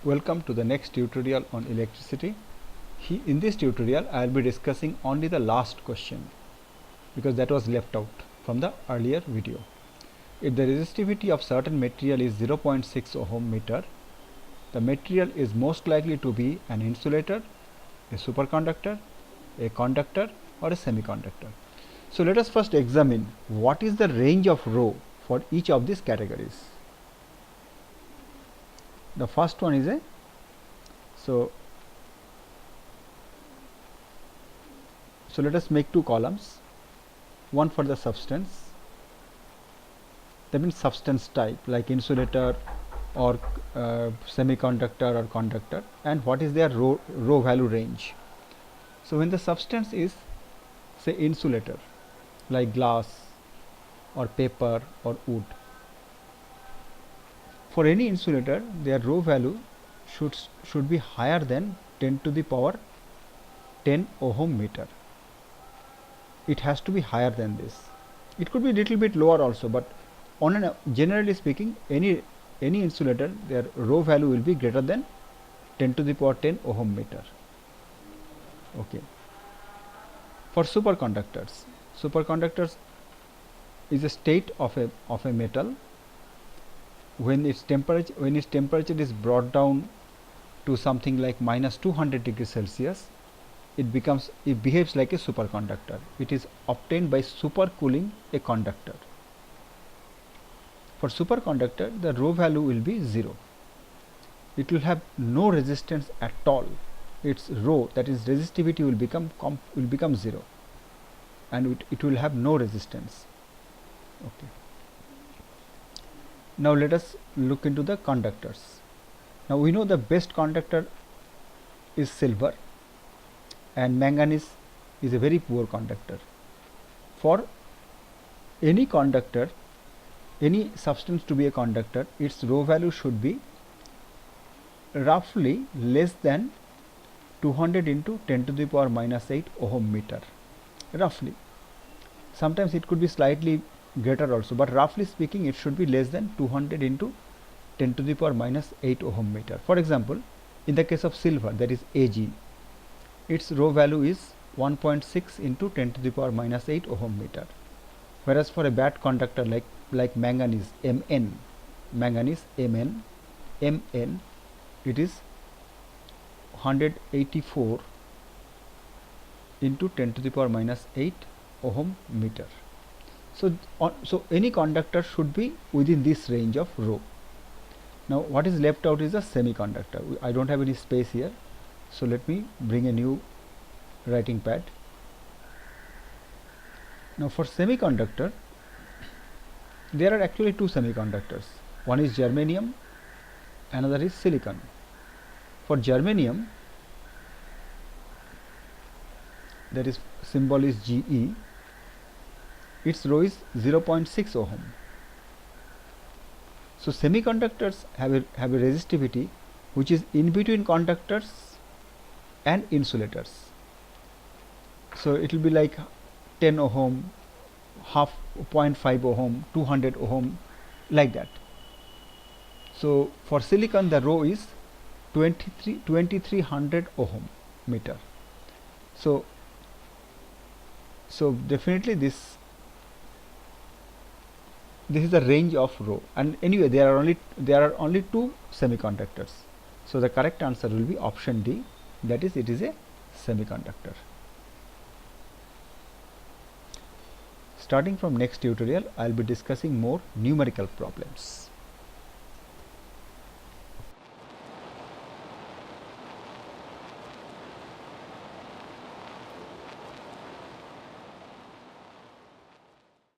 Welcome to the next tutorial on electricity. In this tutorial I will be discussing only the last question because that was left out from the earlier video. If the resistivity of certain material is 0.6 ohm meter, the material is most likely to be an insulator, a superconductor, a conductor or a semiconductor. So let us first examine what is the range of rho for each of these categories. The first one is so let us make two columns, one for the substance, that means substance type like insulator or semiconductor or conductor, and what is their rho value range. So when the substance is say insulator like glass or paper or wood, for any insulator their rho value should be higher than 10 to the power 10 ohm meter. It has to be higher than this. It could be little bit lower also, but generally speaking, any insulator, their rho value will be greater than 10 to the power 10 ohm meter. Okay. For superconductors is a state of a metal when its temperature is brought down to something like minus 200 degrees Celsius. It behaves like a superconductor. It is obtained by supercooling a conductor. For superconductor, the rho value will be 0. It will have no resistance at all. Its rho, that is resistivity, will become 0, and it will have no resistance. Okay. Now let us look into the conductors. Now we know the best conductor is silver, and manganese is a very poor conductor. For any conductor, any substance to be a conductor, its rho value should be roughly less than 200 into 10 to the power minus 8 ohm meter. Roughly. Sometimes it could be slightly greater also, but roughly speaking it should be less than 200 into 10 to the power minus 8 ohm meter. For example, in the case of silver, that is Ag, its rho value is 1.6 into 10 to the power minus 8 ohm meter. Whereas for a bad conductor like manganese, Mn, it is 184 into 10 to the power minus 8 ohm meter. So any conductor should be within this range of rho. Now what is left out is a semiconductor. I don't have any space here, so let me bring a new writing pad. Now for semiconductor, there are actually two semiconductors. One is germanium, another is silicon. For germanium, that is symbol is Ge, its rho is 0.6 ohm. So semiconductors have a resistivity which is in between conductors and insulators. So it will be like 10 ohm, half 0.5 ohm, 200 ohm, like that. So for silicon the rho is 2300 ohm meter. So definitely this is the range of rho, and anyway there are only two semiconductors. So the correct answer will be option D, that is it is a semiconductor. Starting from next tutorial, I will be discussing more numerical problems.